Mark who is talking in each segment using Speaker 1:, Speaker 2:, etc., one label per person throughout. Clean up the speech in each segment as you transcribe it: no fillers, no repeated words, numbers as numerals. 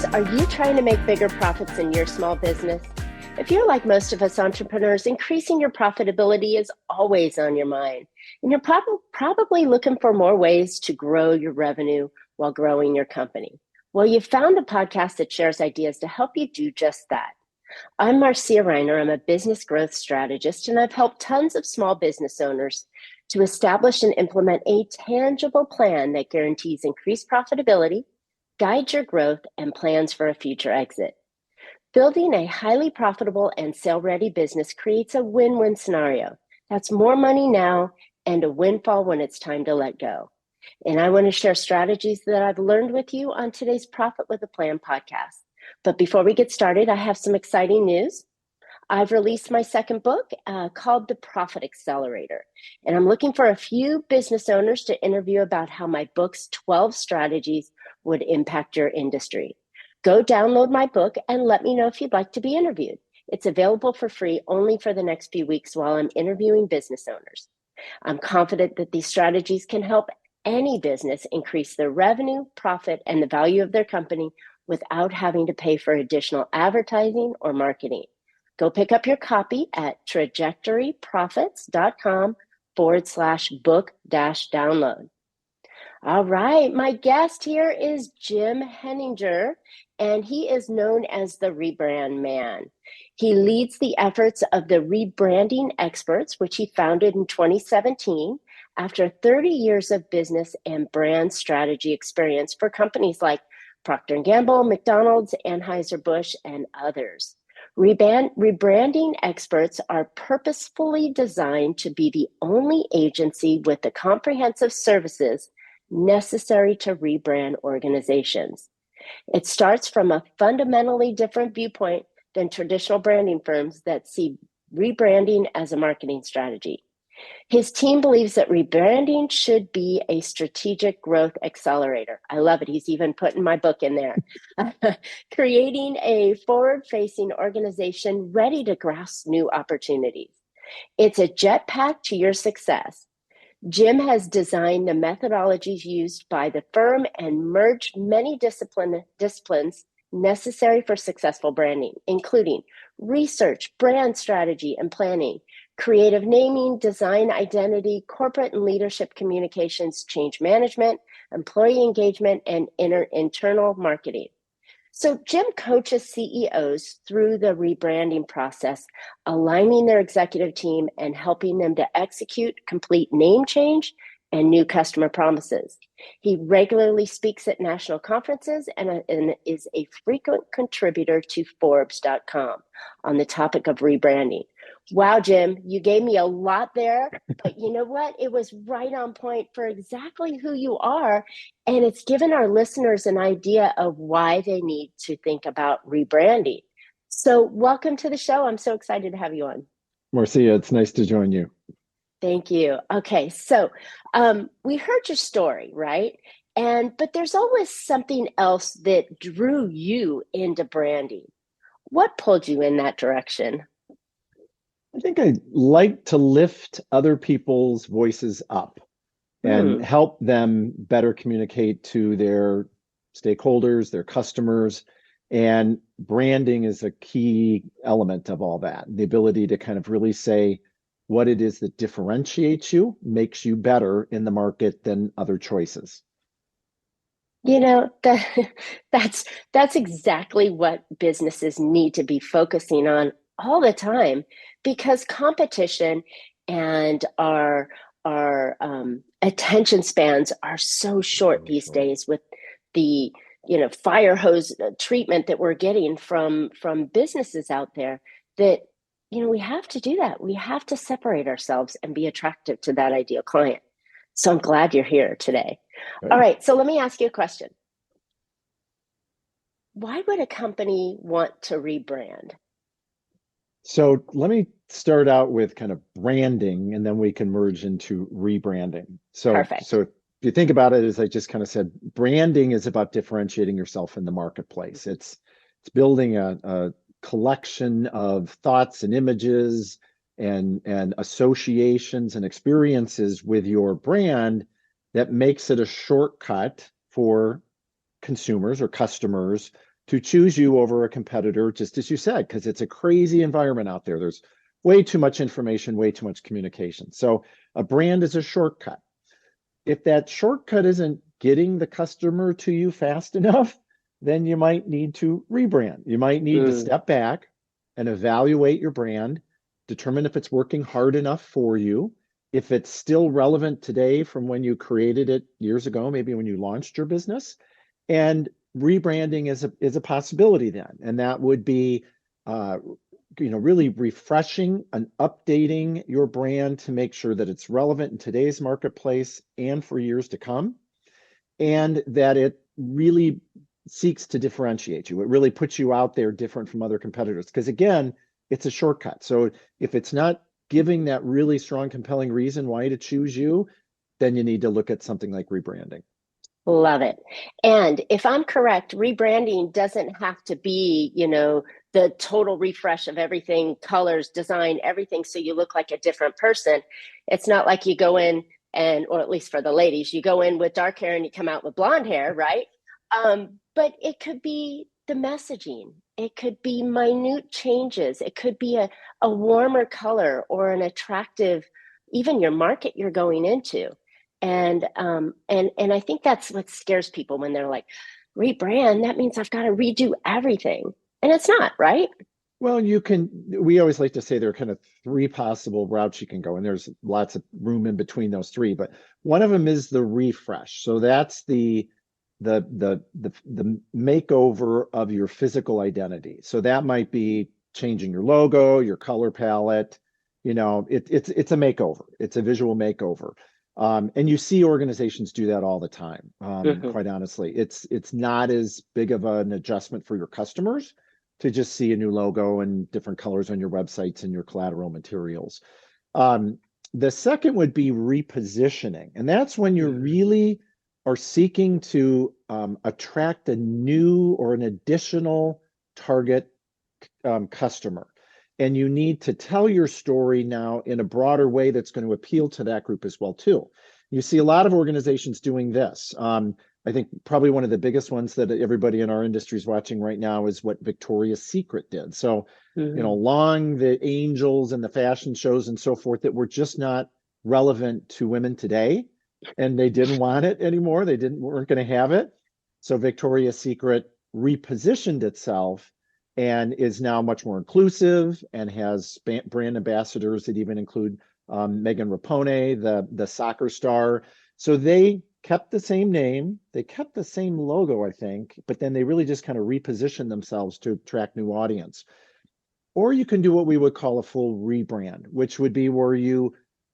Speaker 1: entrepreneurs, are you trying to make bigger profits in your small business? If you're like most of us entrepreneurs, increasing your profitability is always on your mind. And you're probably looking for more ways to grow your revenue while growing your company. Well, you found a podcast that shares ideas to help you do just that. I'm Marcia. I'm a business growth strategist, and I've helped tons of small business owners to establish and implement a tangible plan that guarantees increased profitability, guides your growth, and plans for a future exit. Building a highly profitable and sale-ready business creates a win-win scenario. That's more money now and a windfall when it's time to let go. And I want to share strategies that I've learned with you on today's Profit with a Plan podcast. But before we get started, I have some exciting news. I've released my second book called The Profit Accelerator. And I'm looking for a few business owners to interview about how my book's 12 strategies would impact your industry. Go download my book and let me know if you'd like to be interviewed. It's available for free only for the next few weeks while I'm interviewing business owners. I'm confident that these strategies can help any business increase their revenue, profit, and the value of their company without having to pay for additional advertising or marketing. Go pick up your copy at trajectoryprofits.com/book-download. All right, my guest here is Jim Heininger, and he is known as the Rebrand Man. He leads the efforts of the Rebranding Experts, which he founded in 2017 after 30 years of business and brand strategy experience for companies like Procter & Gamble, McDonald's, Anheuser-Busch, and others. Rebranding Experts are purposefully designed to be the only agency with the comprehensive services necessary to rebrand organizations. It starts from a fundamentally different viewpoint than traditional branding firms that see rebranding as a marketing strategy. His team believes that rebranding should be a strategic growth accelerator. I love it. He's even putting my book in there. Creating a forward-facing organization ready to grasp new opportunities. It's a jetpack to your success. Jim has designed the methodologies used by the firm and merged many disciplines necessary for successful branding, including research, brand strategy and planning, creative naming, design identity, corporate and leadership communications, change management, employee engagement, and internal marketing. So Jim coaches CEOs through the rebranding process, aligning their executive team and helping them to execute complete name change and new customer promises. He regularly speaks at national conferences and is a frequent contributor to Forbes.com on the topic of rebranding. Wow, Jim, you gave me a lot there, but you know what? It was right on point for exactly who you are. And it's given our listeners an idea of why they need to think about rebranding. So welcome to the show. I'm so excited to have you on.
Speaker 2: Marcia, it's nice to join you.
Speaker 1: Thank you. Okay, so we heard your story, right? But there's always something else that drew you into branding. What pulled you in that direction?
Speaker 2: I think I like to lift other people's voices up and help them better communicate to their stakeholders, their customers. And branding is a key element of all that. The ability to kind of really say what it is that differentiates you, makes you better in the market than other choices.
Speaker 1: You know, that's exactly what businesses need to be focusing on all the time, because competition and our attention spans are so short these days with the fire hose treatment that we're getting from businesses out there, that we have to do that. We have to separate ourselves and be attractive to that ideal client. So I'm glad you're here today.
Speaker 2: Right.
Speaker 1: All right, so let me ask you a question. Why would a company want to rebrand?
Speaker 2: So let me start out with kind of branding, and then we can merge into rebranding.
Speaker 1: Perfect.
Speaker 2: So if you think about it, as I just kind of said, branding is about differentiating yourself in the marketplace. It's building a collection of thoughts and images and associations and experiences with your brand that makes it a shortcut for consumers or customers to choose you over a competitor, just as you said, because it's a crazy environment out there. There's way too much information, way too much communication. So a brand is a shortcut. If that shortcut isn't getting the customer to you fast enough, then you might need to rebrand. You might need to step back and evaluate your brand, determine if it's working hard enough for you, if it's still relevant today from when you created it years ago, maybe when you launched your business. And rebranding is a possibility then. And that would be really refreshing and updating your brand to make sure that it's relevant in today's marketplace and for years to come, and that it really seeks to differentiate you. It really puts you out there different from other competitors. Because again, it's a shortcut. So if it's not giving that really strong, compelling reason why to choose you, then you need to look at something like rebranding.
Speaker 1: Love it. And if I'm correct, rebranding doesn't have to be, the total refresh of everything, colors, design, everything, so you look like a different person. It's not like you go in or at least for the ladies, you go in with dark hair and you come out with blonde hair, right? But it could be the messaging. It could be minute changes. It could be a warmer color or an attractive, even your market you're going into. And I think that's what scares people when they're like, rebrand, that means I've got to redo everything. And it's not, right?
Speaker 2: Well, we always like to say there are kind of three possible routes you can go, and there's lots of room in between those three, but one of them is the refresh. So that's the makeover of your physical identity. So that might be changing your logo, your color palette. It's a makeover. It's a visual makeover. And you see organizations do that all the time. Quite honestly, it's not as big of an adjustment for your customers to just see a new logo and different colors on your websites and your collateral materials. The second would be repositioning, and that's when you really are seeking to attract a new or an additional target customer. And you need to tell your story now in a broader way that's going to appeal to that group as well, too. You see a lot of organizations doing this. I think probably one of the biggest ones that everybody in our industry is watching right now is what Victoria's Secret did. So, along the angels and the fashion shows and so forth that were just not relevant to women today, and they didn't want it anymore. They weren't going to have it. So Victoria's Secret repositioned itself and is now much more inclusive and has brand ambassadors that even include Megan Rapinoe, the soccer star. So they kept the same name, they kept the same logo, I think, but then they really just kind of repositioned themselves to attract new audience. Or you can do what we would call a full rebrand, which would be where you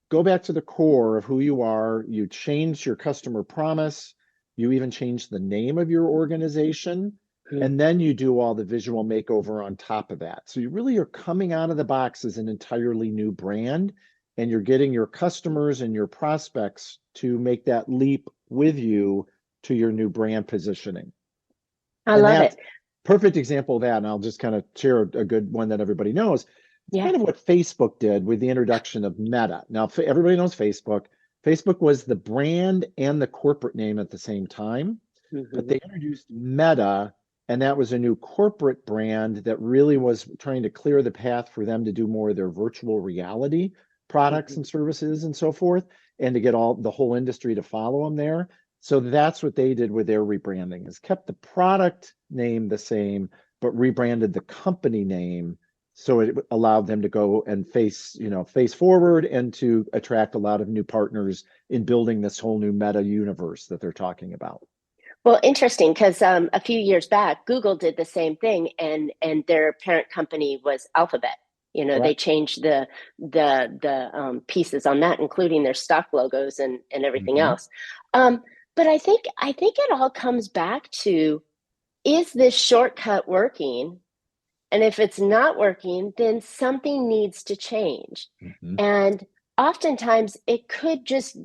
Speaker 2: go back to the core of who you are, you change your customer promise, you even change the name of your organization, and then you do all the visual makeover on top of that. So you really are coming out of the box as an entirely new brand, and you're getting your customers and your prospects to make that leap with you to your new brand positioning.
Speaker 1: I love it.
Speaker 2: Perfect example of that, and I'll just kind of share a good one that everybody knows. It's kind of what Facebook did with the introduction of Meta. Now, everybody knows Facebook. Facebook was the brand and the corporate name at the same time, but they introduced Meta, and that was a new corporate brand that really was trying to clear the path for them to do more of their virtual reality products and services and so forth, and to get the whole industry to follow them there. So that's what they did with their rebranding, is kept the product name the same, but rebranded the company name. So it allowed them to go and face forward and to attract a lot of new partners in building this whole new meta universe that they're talking about.
Speaker 1: Well, interesting, because a few years back, Google did the same thing, and their parent company was Alphabet. Correct. They changed the pieces on that, including their stock logos and everything else. But I think it all comes back to, is this shortcut working? And if it's not working, then something needs to change. And oftentimes it could just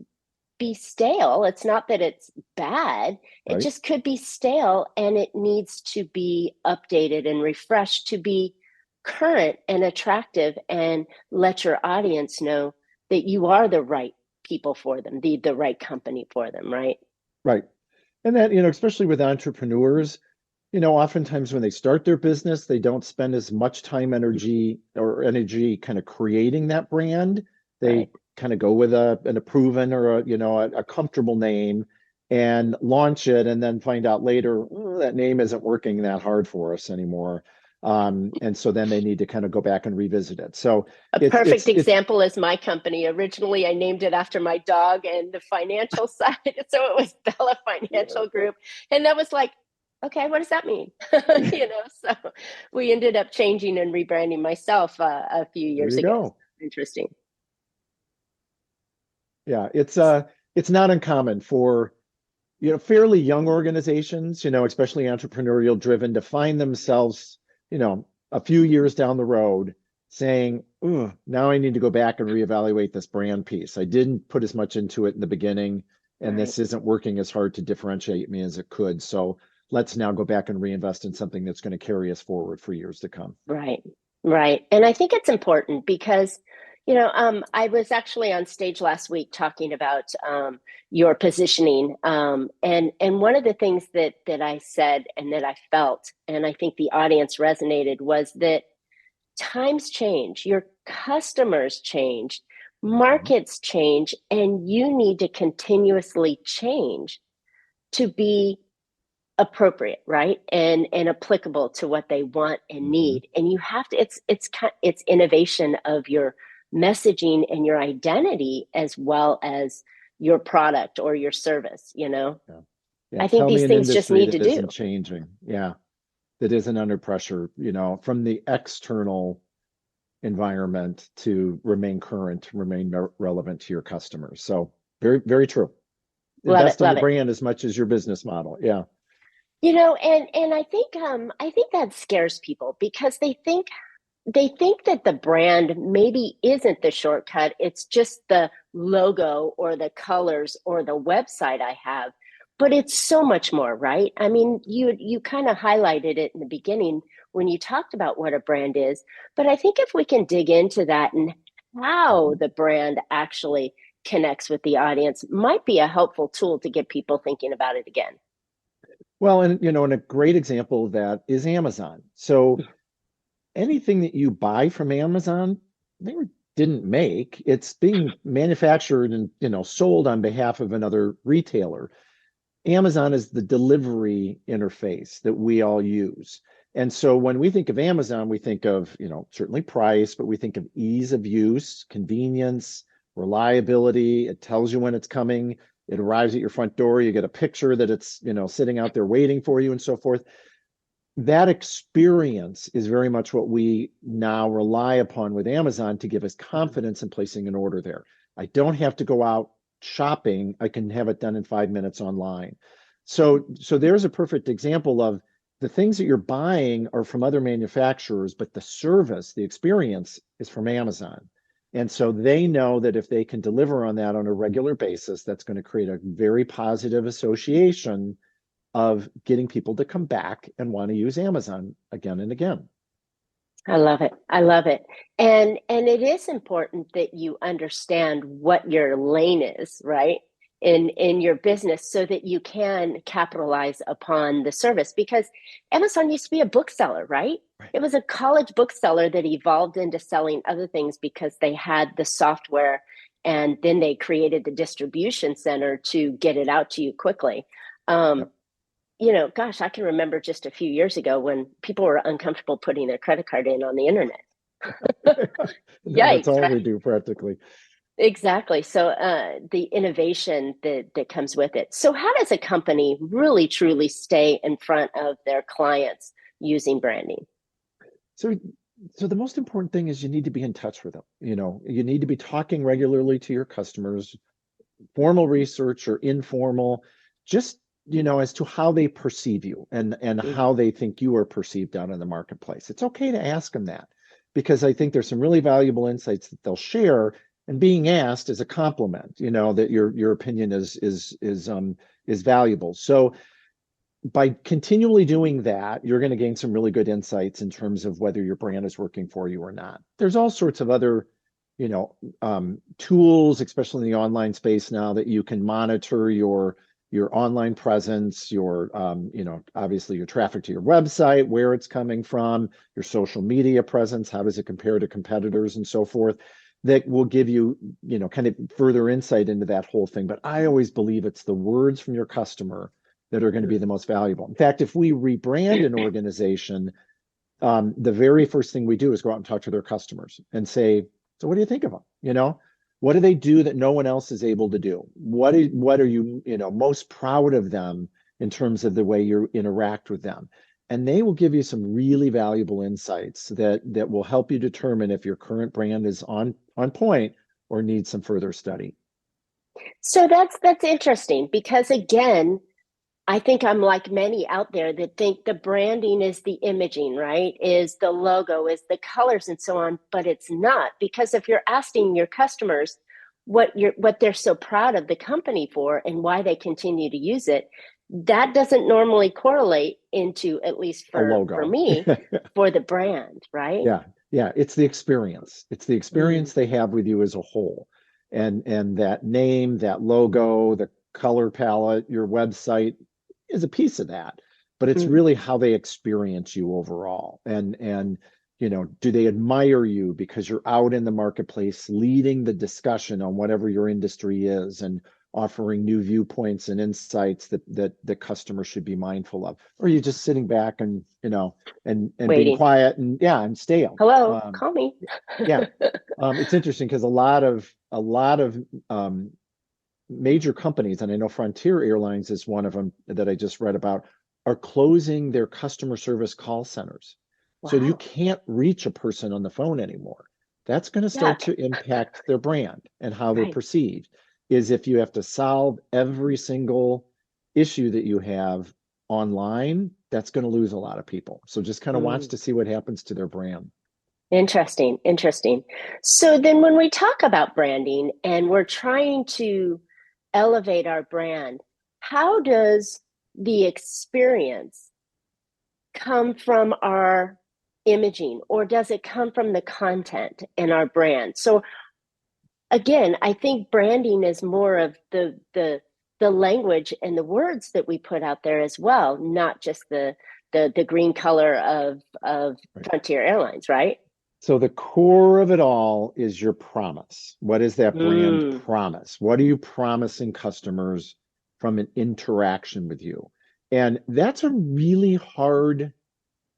Speaker 1: be stale. It's not that it's bad. It just could be stale, and it needs to be updated and refreshed to be current and attractive, and let your audience know that you are the right people for them, the right company for them, right?
Speaker 2: Right. And that, especially with entrepreneurs, oftentimes when they start their business, they don't spend as much time, energy kind of creating that brand. They
Speaker 1: Right.
Speaker 2: kind of go with a proven or a comfortable name and launch it, and then find out later, that name isn't working that hard for us anymore. And so then they need to kind of go back and revisit it. So
Speaker 1: A
Speaker 2: it's
Speaker 1: perfect
Speaker 2: it's it's
Speaker 1: example is my company. Originally, I named it after my dog and the financial side. So it was Bella Financial Group. And that was like, okay, what does that mean? So we ended up changing and rebranding myself a few
Speaker 2: there
Speaker 1: years
Speaker 2: you
Speaker 1: ago.
Speaker 2: go.
Speaker 1: Interesting.
Speaker 2: Yeah, it's not uncommon for fairly young organizations, especially entrepreneurial driven, to find themselves, a few years down the road saying, "Ooh, now I need to go back and reevaluate this brand piece. I didn't put as much into it in the beginning, and
Speaker 1: Right.
Speaker 2: this isn't working as hard to differentiate me as it could. So let's now go back and reinvest in something that's going to carry us forward for years to come."
Speaker 1: Right, right. And I think it's important because, I was actually on stage last week talking about your positioning. And one of the things that I said and that I felt, and I think the audience resonated, was that times change, your customers change,
Speaker 2: Mhm.
Speaker 1: markets change, and you need to continuously change to be appropriate, right, and applicable to what they want and
Speaker 2: Mhm.
Speaker 1: need. And you have to, it's innovation of your messaging and your identity, as well as your product or your service.
Speaker 2: Yeah. Yeah.
Speaker 1: I think
Speaker 2: Tell me
Speaker 1: these
Speaker 2: an
Speaker 1: things just
Speaker 2: industry
Speaker 1: need to
Speaker 2: that
Speaker 1: do.
Speaker 2: isn't changing. Yeah. That isn't under pressure, from the external environment to remain current, remain relevant to your customers. So very, very true.
Speaker 1: Love it,
Speaker 2: Invest in
Speaker 1: love
Speaker 2: your
Speaker 1: it.
Speaker 2: brand as much as your business model. Yeah.
Speaker 1: And I think that scares people because they think that the brand maybe isn't the shortcut. It's just the logo or the colors or the website I have. But it's so much more, right? I mean, you kind of highlighted it in the beginning when you talked about what a brand is. But I think if we can dig into that and how
Speaker 2: Mhm.
Speaker 1: the brand actually connects with the audience might be a helpful tool to get people thinking about it again.
Speaker 2: Well, and a great example of that is Amazon. So anything that you buy from Amazon, they didn't make. It's being manufactured and, sold on behalf of another retailer. Amazon is the delivery interface that we all use. And so when we think of Amazon, we think of, certainly price, but we think of ease of use, convenience, reliability. It tells you when it's coming. It arrives at your front door. You get a picture that it's, sitting out there waiting for you and so forth. That experience is very much what we now rely upon with Amazon to give us confidence in placing an order there. I don't have to go out shopping. I can have it done in 5 minutes online. So there's a perfect example of the things that you're buying are from other manufacturers, but the service, the experience is from Amazon. And so they know that if they can deliver on that on a regular basis, that's going to create a very positive association of getting people to come back and want to use Amazon again and again.
Speaker 1: I love it. I love it. And it is important that you understand what your lane is, right? In your business so that you can capitalize upon the service, because Amazon used to be a bookseller, right?
Speaker 2: Right.
Speaker 1: It was a college bookseller that evolved into selling other things because they had the software, and then they created the distribution center to get it out to you quickly. Um,
Speaker 2: Yep.
Speaker 1: Gosh, I can remember just a few years ago when people were uncomfortable putting their credit card in on the internet.
Speaker 2: No, that's
Speaker 1: Yikes,
Speaker 2: all we
Speaker 1: right?
Speaker 2: do practically.
Speaker 1: Exactly. So the innovation that comes with it. So how does a company really truly stay in front of their clients using branding?
Speaker 2: So, so the most important thing is you need to be in touch with them. You need to be talking regularly to your customers, formal research or informal, just as to how they perceive you and
Speaker 1: Mm,
Speaker 2: how they think you are perceived out in the marketplace. It's okay to ask them that because I think there's some really valuable insights that they'll share. And being asked is a compliment, that your opinion is valuable. So by continually doing that, you're going to gain some really good insights in terms of whether your brand is working for you or not. There's all sorts of other, tools, especially in the online space now, that you can monitor your online presence, your, obviously your traffic to your website, where it's coming from, your social media presence, how does it compare to competitors and so forth, that will give you, kind of further insight into that whole thing. But I always believe it's the words from your customer that are going to be the most valuable. In fact, if we rebrand an organization, the very first thing we do is go out and talk to their customers and say, so what do you think of them? What do they do that no one else is able to do? What are you, most proud of them in terms of the way you interact with them? And they will give you some really valuable insights that will help you determine if your current brand is on point or needs some further study.
Speaker 1: So that's interesting, because again, I think I'm like many out there that think the branding is the imaging, right? Is the logo, is the colors and so on, but it's not. Because if you're asking your customers what they're so proud of the company for and why they continue to use it, that doesn't normally correlate into, at least
Speaker 2: A
Speaker 1: for
Speaker 2: logo.
Speaker 1: me, for the brand, right?
Speaker 2: Yeah. It's the experience. It's the experience they have with you as a whole. And that name, that logo, the color palette, your website is a piece of that, but it's really how they experience you overall. And do they admire you because you're out in the marketplace leading the discussion on whatever your industry is and offering new viewpoints and insights that the customer should be mindful of? Or are you just sitting back and and
Speaker 1: Waiting.
Speaker 2: being quiet and stale?
Speaker 1: Hello, call me.
Speaker 2: Yeah. It's interesting because a lot of major companies, and I know Frontier Airlines is one of them that I just read about, are closing their customer service call centers.
Speaker 1: Wow.
Speaker 2: So you can't reach a person on the phone anymore. That's going to start to impact their brand and how they're perceived. Is if you have to solve every single issue that you have online, that's going to lose a lot of people. So just kind of watch to see what happens to their brand.
Speaker 1: Interesting. So then when we talk about branding and we're trying to elevate our brand, how does the experience come from our imaging, or does it come from the content in our brand? So again, I think branding is more of the language and the words that we put out there as well, not just the green color of Frontier Airlines, right?
Speaker 2: So the core of it all is your promise. What is that brand promise? What are you promising customers from an interaction with you? And that's a really hard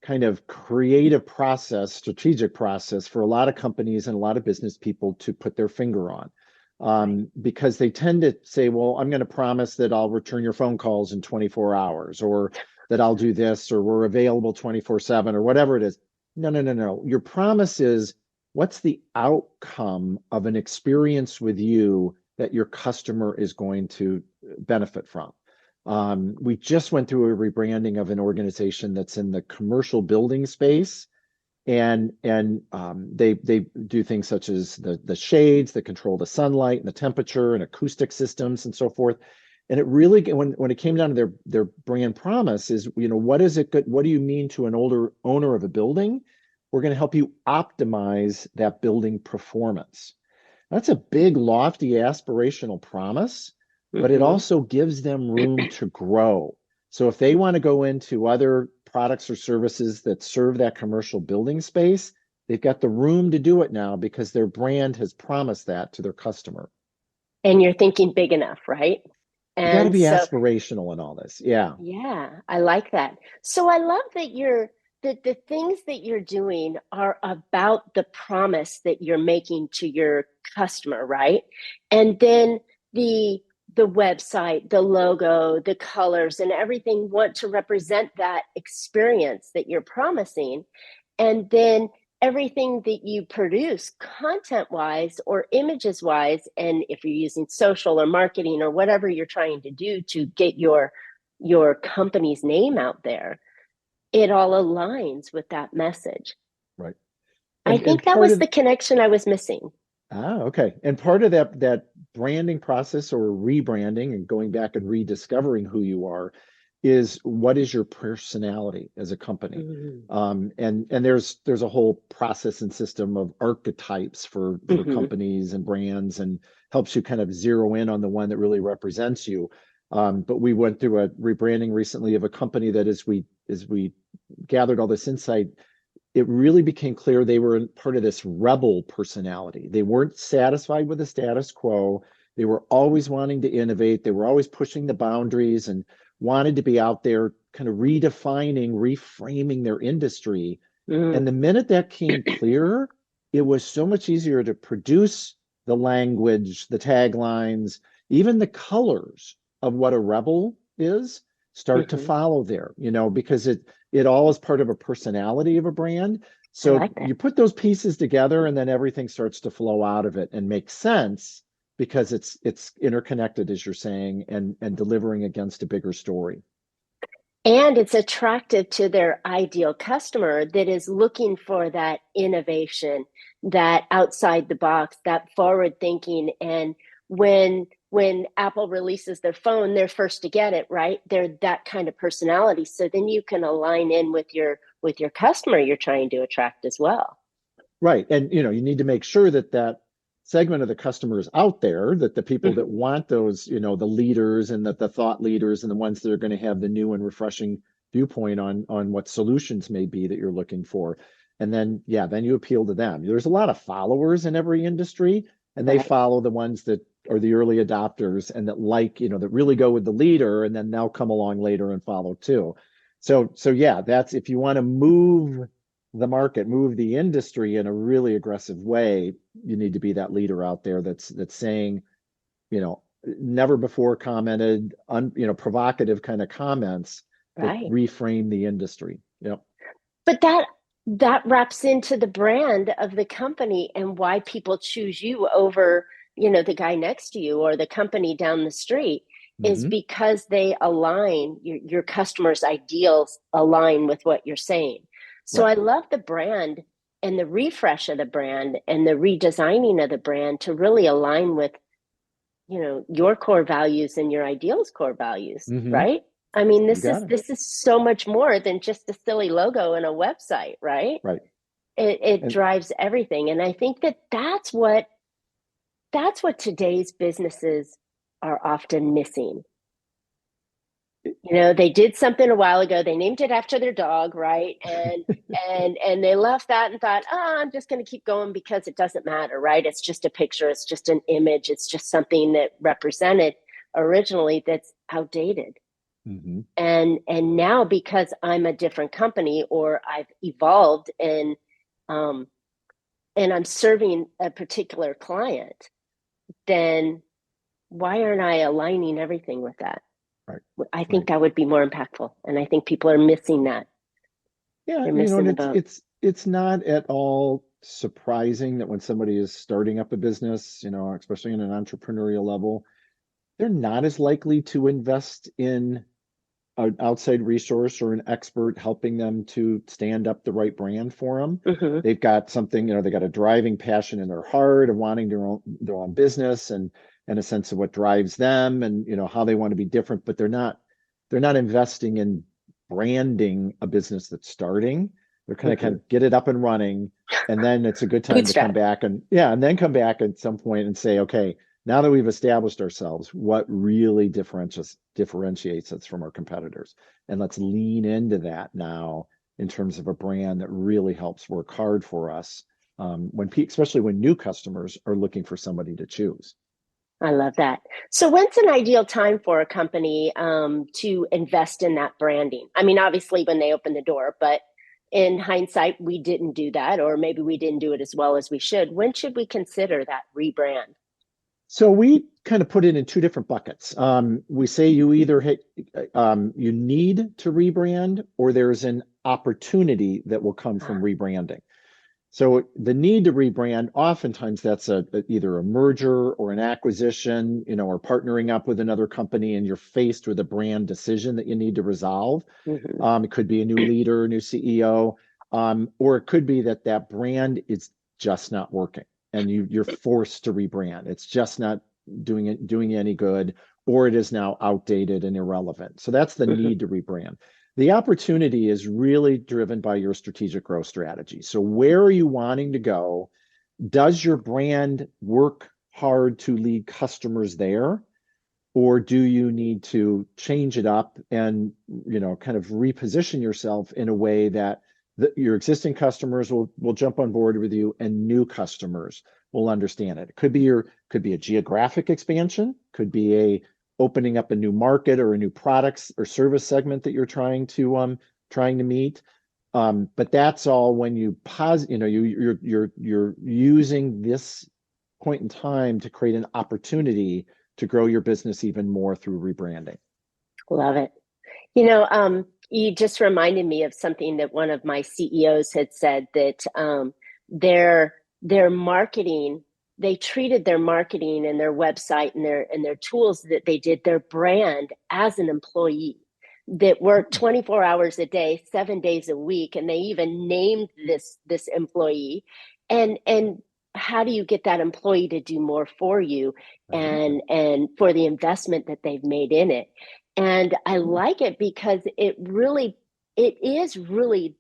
Speaker 2: kind of creative process, strategic process for a lot of companies and a lot of business people to put their finger on. Because they tend to say, well, I'm going to promise that I'll return your phone calls in 24 hours, or that I'll do this, or we're available 24/7, or whatever it is. No. Your promise is, what's the outcome of an experience with you that your customer is going to benefit from? We just went through a rebranding of an organization that's in the commercial building space, and they do things such as the shades that control the sunlight and the temperature and acoustic systems and so forth. And it really, when it came down to their brand promise, is, what is it good? What do you mean to an older owner of a building? We're going to help you optimize that building performance. That's a big, lofty, aspirational promise, but it also gives them room to grow. So if they want to go into other products or services that serve that commercial building space, they've got the room to do it now because their brand has promised that to their customer.
Speaker 1: And you're thinking big enough, right?
Speaker 2: You got to be aspirational in all this. Yeah.
Speaker 1: Yeah, I like that. So I love that the things that you're doing are about the promise that you're making to your customer, right? And then the website, the logo, the colors, and everything want to represent that experience that you're promising. And then everything that you produce content wise or images wise, and if you're using social or marketing or whatever you're trying to do to get your company's name out there, it all aligns with that message.
Speaker 2: Right.
Speaker 1: I think that was the connection I was missing.
Speaker 2: Okay. And part of that branding process or rebranding and going back and rediscovering who you are is, what is your personality as a company? And there's a whole process and system of archetypes for companies and brands, and helps you kind of zero in on the one that really represents you. But we went through a rebranding recently of a company that as we gathered all this insight, it really became clear they were part of this rebel personality. They weren't satisfied with the status quo. They were always wanting to innovate. They were always pushing the boundaries and wanted to be out there kind of redefining, reframing their industry. And
Speaker 1: Mm,
Speaker 2: the minute that came clearer, it was so much easier to produce the language, the taglines, even the colors of what a rebel is start to
Speaker 1: hmm.
Speaker 2: follow there, because it all is part of a personality of a brand.
Speaker 1: I
Speaker 2: So
Speaker 1: like that.
Speaker 2: you put those pieces together and then everything starts to flow out of it and make sense because it's interconnected, as you're saying, and delivering against a bigger story.
Speaker 1: And it's attractive to their ideal customer that is looking for that innovation, that outside the box, that forward thinking. And when Apple releases their phone, they're first to get it, right? They're that kind of personality. So then you can align in with your customer you're trying to attract as well.
Speaker 2: Right. And you need to make sure that that segment of the customer is out there, that the people that
Speaker 1: Mhm.
Speaker 2: want those, the leaders and the thought leaders and the ones that are going to have the new and refreshing viewpoint on what solutions may be that you're looking for. And then, yeah, then you appeal to them. There's a lot of followers in every industry, and they
Speaker 1: Right.
Speaker 2: follow the ones that are the early adopters and that that really go with the leader, and then they'll come along later and follow too. So yeah, that's if you want to move the market, move the industry in a really aggressive way, you need to be that leader out there that's saying, never before commented, provocative kind of comments that
Speaker 1: Right.
Speaker 2: reframe the industry. Yep.
Speaker 1: But that wraps into the brand of the company and why people choose you over, the guy next to you or the company down the street is
Speaker 2: Hmm.
Speaker 1: because they align your customers' ideals align with what you're saying. So
Speaker 2: Right.
Speaker 1: I love the brand and the refresh of the brand and the redesigning of the brand to really align with your core values and your ideals core values,
Speaker 2: Hmm.
Speaker 1: right? I mean,
Speaker 2: You
Speaker 1: this
Speaker 2: got
Speaker 1: is
Speaker 2: it.
Speaker 1: this is so much more than just a silly logo and a website, right?
Speaker 2: Right.
Speaker 1: It
Speaker 2: And
Speaker 1: drives everything. And I think that's what today's businesses are often missing. They did something a while ago. They named it after their dog, right? And they left that and thought, oh, I'm just going to keep going because it doesn't matter, right? It's just a picture, it's just an image, it's just something that represented originally that's outdated.
Speaker 2: hmm
Speaker 1: And now because I'm a different company or I've evolved um and I'm serving a particular client, then why aren't I aligning everything with that?
Speaker 2: right.
Speaker 1: I think
Speaker 2: Right.
Speaker 1: that would be more impactful. And I think people are missing that.
Speaker 2: Yeah,
Speaker 1: They're
Speaker 2: and
Speaker 1: missing the
Speaker 2: it's
Speaker 1: boat.
Speaker 2: it's it's not at all surprising that when somebody is starting up a business, especially in an entrepreneurial level, they're not as likely to invest in an outside resource or an expert helping them to stand up the right brand for them.
Speaker 1: Mm-hmm.
Speaker 2: They've got something, they got a driving passion in their heart of wanting their own business and a sense of what drives them and how they want to be different, but they're not investing in branding a business that's starting. They're kind
Speaker 1: Mm-hmm.
Speaker 2: of get it up and running, and then it's a good time to come
Speaker 1: Bootstrap.
Speaker 2: back and then come back at some point and say, okay, now that we've established ourselves, what really differentiates us from our competitors? And let's lean into that now in terms of a brand that really helps work hard for us especially when new customers are looking for somebody to choose.
Speaker 1: I love that. So, when's an ideal time for a company to invest in that branding? I mean, obviously, when they open the door, but in hindsight, we didn't do that, or maybe we didn't do it as well as we should. When should we consider that rebrand?
Speaker 2: So we kind of put it in two different buckets. We say you either you need to rebrand or there's an opportunity that will come from rebranding. So the need to rebrand, oftentimes that's either a merger or an acquisition, or partnering up with another company, and you're faced with a brand decision that you need to resolve.
Speaker 1: Mm-hmm.
Speaker 2: It could be a new leader, a new CEO, or it could be that brand is just not working, and you're forced to rebrand. It's just not doing you any good, or it is now outdated and irrelevant. So that's the
Speaker 1: Mm-hmm.
Speaker 2: need to rebrand. The opportunity is really driven by your strategic growth strategy. So where are you wanting to go? Does your brand work hard to lead customers there? or do you need to change it up and, kind of reposition yourself in a way that your existing customers will jump on board with you and new customers will understand it. It could be a geographic expansion, could be a opening up a new market or a new products or service segment that you're trying to meet. But that's all when you pause, you're using this point in time to create an opportunity to grow your business even more through rebranding.
Speaker 1: Love it. You just reminded me of something that one of my CEOs had said, that their marketing, they treated their marketing and their website and their tools that they did, their brand, as an employee that worked 24 hours a day, 7 days a week, and they even named this employee. And how do you get that employee to do more for you, and for the investment that they've made in it? And I like it because it is really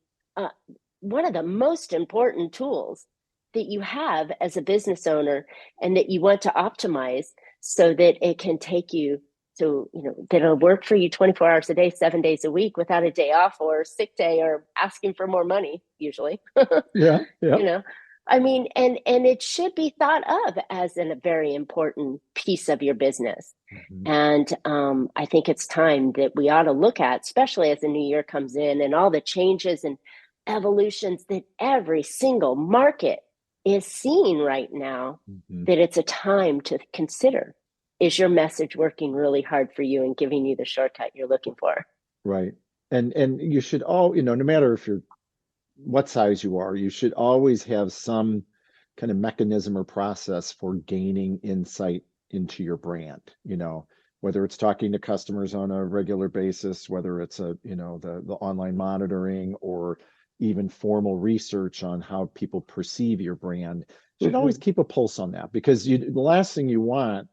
Speaker 1: one of the most important tools that you have as a business owner, and that you want to optimize so that it can take you to, that it'll work for you 24 hours a day, 7 days a week, without a day off or a sick day or asking for more money, usually.
Speaker 2: Yeah.
Speaker 1: I mean, and it should be thought of as a very important piece of your business. And I think it's time that we ought to look at, especially as the new year comes in and all the changes and evolutions that every single market is seeing right now, that it's a time to consider, is your message working really hard for you and giving you the shortcut you're looking for?
Speaker 2: Right. And you should no matter if you're what size you are, you should always have some kind of mechanism or process for gaining insight into your brand, whether it's talking to customers on a regular basis, whether it's the online monitoring, or even formal research on how people perceive your brand. You should always keep a pulse on that, because the last thing you want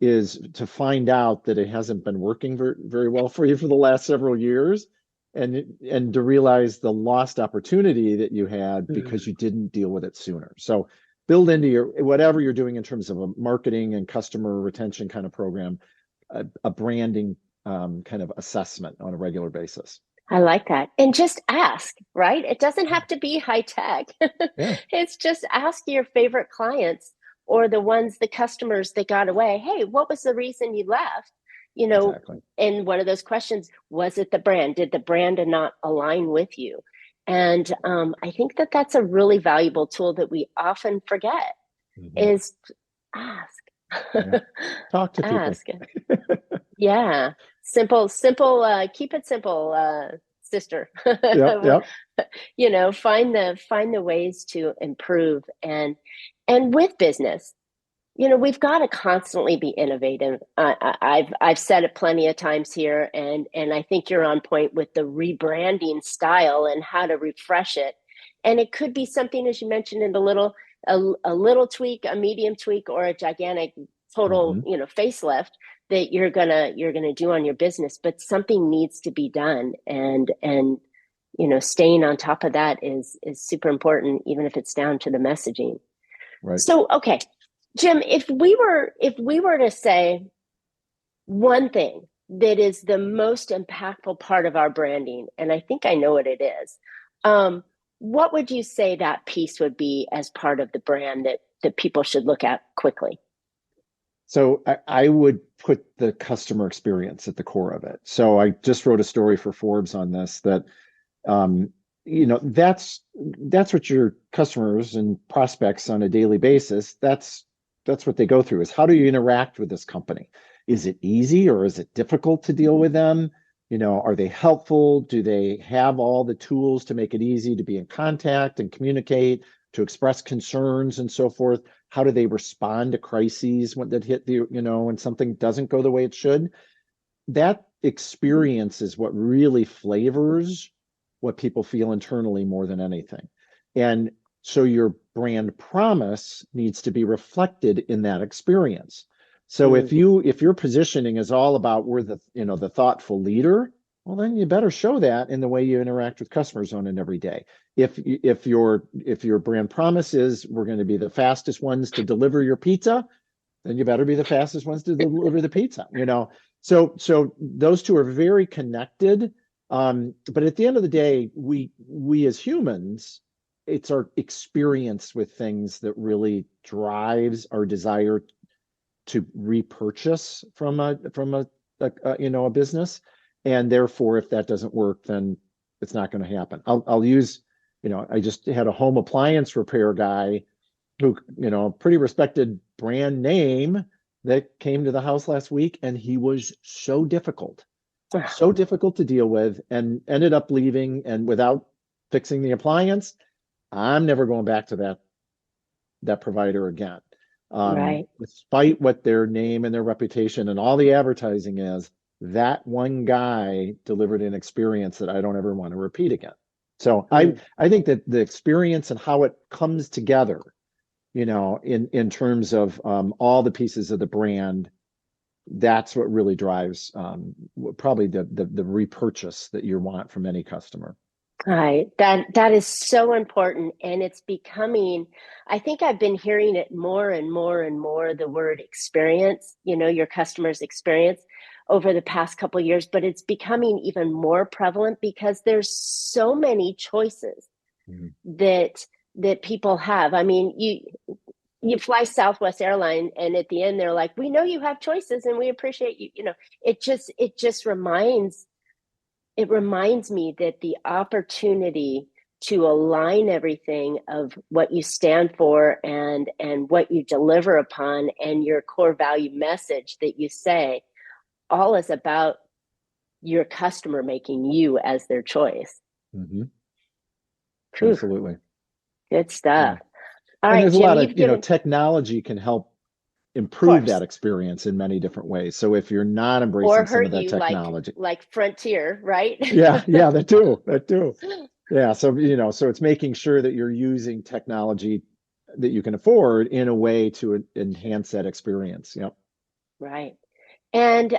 Speaker 2: is to find out that it hasn't been working very, very well for you for the last several years, and to realize the lost opportunity that you had because you didn't deal with it sooner. So build into whatever you're doing in terms of a marketing and customer retention kind of program, a branding kind of assessment on a regular basis.
Speaker 1: I like that. And just ask, right? It doesn't have to be high tech.
Speaker 2: Yeah.
Speaker 1: It's just ask your favorite clients, or the customers that got away. Hey, what was the reason you left?
Speaker 2: Exactly.
Speaker 1: And one of those questions, was it the brand? Did the brand not align with you? And I think that that's a really valuable tool that we often forget, is ask.
Speaker 2: Yeah. Talk to
Speaker 1: ask.
Speaker 2: people.
Speaker 1: Yeah. Simple, keep it simple, sister.
Speaker 2: Yep.
Speaker 1: Find the ways to improve, and with business, we've got to constantly be innovative. I've said it plenty of times here, and I think you're on point with the rebranding style and how to refresh it. And it could be something, as you mentioned, in a little tweak, a medium tweak, or a gigantic total facelift that you're gonna do on your business. But something needs to be done, and staying on top of that is super important, even if it's down to the messaging.
Speaker 2: Right.
Speaker 1: So, okay, Jim, if we were to say one thing that is the most impactful part of our branding, and I think I know what it is, what would you say that piece would be as part of the brand that people should look at quickly?
Speaker 2: So I would put the customer experience at the core of it. So I just wrote a story for Forbes on this, that that's what your customers and prospects on a daily basis, that's what they go through, is how do you interact with this company? Is it easy, or is it difficult to deal with them? Are they helpful? Do they have all the tools to make it easy to be in contact and communicate, to express concerns and so forth? How do they respond to crises that hit when something doesn't go the way it should? That experience is what really flavors what people feel internally more than anything. And so your brand promise needs to be reflected in that experience. So if your positioning is all about we're the thoughtful leader, well, then you better show that in the way you interact with customers on an everyday. If your brand promise is we're going to be the fastest ones to deliver your pizza, then you better be the fastest ones to deliver the pizza, So those two are very connected. But at the end of the day, we as humans, it's our experience with things that really drives our desire to repurchase from a business. And therefore, if that doesn't work, then it's not going to happen. I'll use, I just had a home appliance repair guy who, pretty respected brand name, that came to the house last week, and he was so difficult to deal with, and ended up leaving, and without fixing the appliance. I'm never going back to that provider again.
Speaker 1: Right.
Speaker 2: Despite what their name and their reputation and all the advertising is, that one guy delivered an experience that I don't ever want to repeat again. So I think that the experience and how it comes together, in terms of all the pieces of the brand, that's what really drives probably the repurchase that you want from any customer.
Speaker 1: Right. That is so important. And it's becoming, I think I've been hearing it more and more and more, the word experience, your customer's experience over the past couple of years, but it's becoming even more prevalent because there's so many choices that people have. I mean, you fly Southwest Airline, and at the end they're like, we know you have choices and we appreciate you. It just reminds me that the opportunity to align everything of what you stand for and what you deliver upon and your core value message that you say, all is about your customer making you as their choice.
Speaker 2: Absolutely.
Speaker 1: Good stuff.
Speaker 2: Yeah.
Speaker 1: All
Speaker 2: and
Speaker 1: right,
Speaker 2: there's
Speaker 1: Jim,
Speaker 2: a lot of, technology can help improve that experience in many different ways. So if you're not embracing some of that technology,
Speaker 1: like Frontier, right?
Speaker 2: yeah, that too. Yeah. So it's making sure that you're using technology that you can afford in a way to enhance that experience. Yep.
Speaker 1: Right. And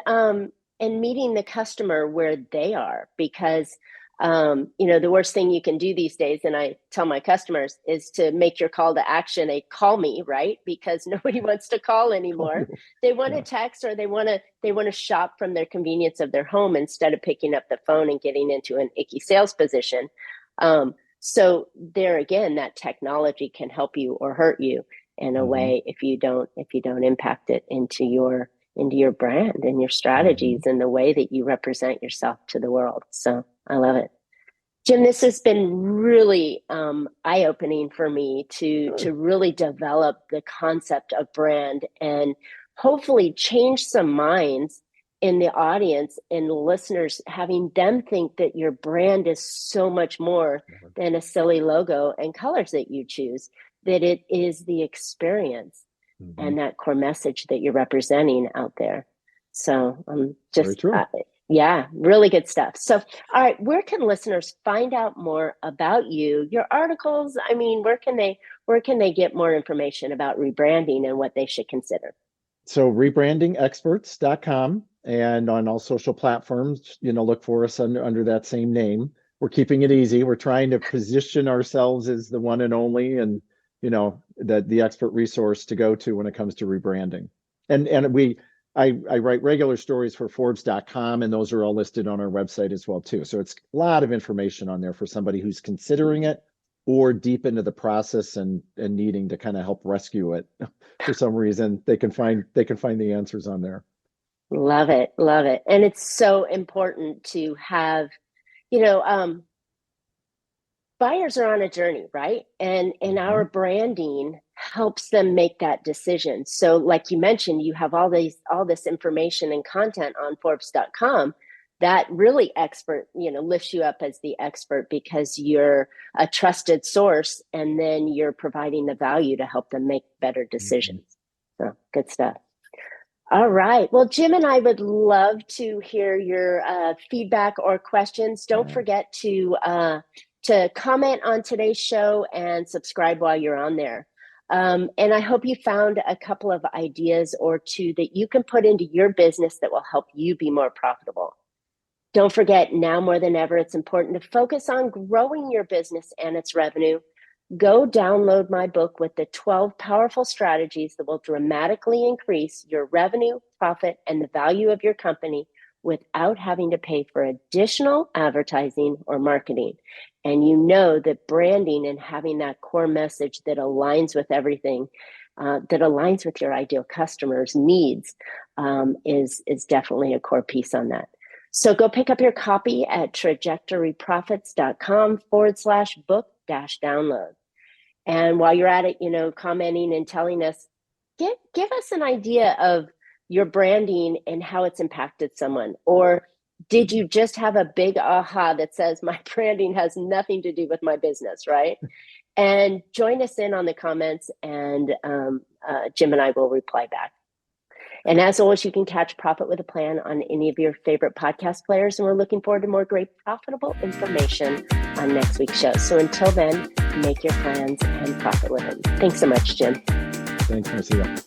Speaker 1: meeting the customer where they are, because the worst thing you can do these days, and I tell my customers, is to make your call to action a call me, right? Because nobody wants to call anymore. They want to text, or they want to shop from their convenience of their home instead of picking up the phone and getting into an icky sales position. So there again, that technology can help you or hurt you in a way if you don't impact it into your brand and your strategies and the way that you represent yourself to the world. So I love it. Jim, this has been really eye-opening for me to really develop the concept of brand and hopefully change some minds in the audience and listeners, having them think that your brand is so much more than a silly logo and colors that you choose, that it is the experience and that core message that you're representing out there. So just, really good stuff. So, all right, where can listeners find out more about you, your articles? I mean, where can they get more information about rebranding and what they should consider?
Speaker 2: So rebrandingexperts.com, and on all social platforms, look for us under that same name. We're keeping it easy. We're trying to position ourselves as the one and only, and the expert resource to go to when it comes to rebranding. And I write regular stories for Forbes.com, and those are all listed on our website as well too. So it's a lot of information on there for somebody who's considering it or deep into the process and needing to kind of help rescue it for some reason. They can find the answers on there.
Speaker 1: Love it. And it's so important to have, buyers are on a journey, right? And our branding helps them make that decision. So like you mentioned, you have all this information and content on Forbes.com that really lifts you up as the expert because you're a trusted source, and then you're providing the value to help them make better decisions. So good stuff. All right. Well, Jim and I would love to hear your feedback or questions. Don't forget to comment on today's show and subscribe while you're on there. And I hope you found a couple of ideas or two that you can put into your business that will help you be more profitable. Don't forget, now more than ever, it's important to focus on growing your business and its revenue. Go download my book with the 12 powerful strategies that will dramatically increase your revenue, profit, and the value of your company without having to pay for additional advertising or marketing. And you know that branding and having that core message that aligns with everything, that aligns with your ideal customers' needs, is definitely a core piece on that. So go pick up your copy at trajectoryprofits.com/book-download. And while you're at it, commenting and telling us, give us an idea of your branding and how it's impacted someone. Or did you just have a big aha that says my branding has nothing to do with my business, right? And join us in on the comments, and Jim and I will reply back. And as always, you can catch Profit with a Plan on any of your favorite podcast players. And we're looking forward to more great profitable information on next week's show. So until then, make your plans and profit with them. Thanks so much, Jim.
Speaker 2: Thanks, Marcia.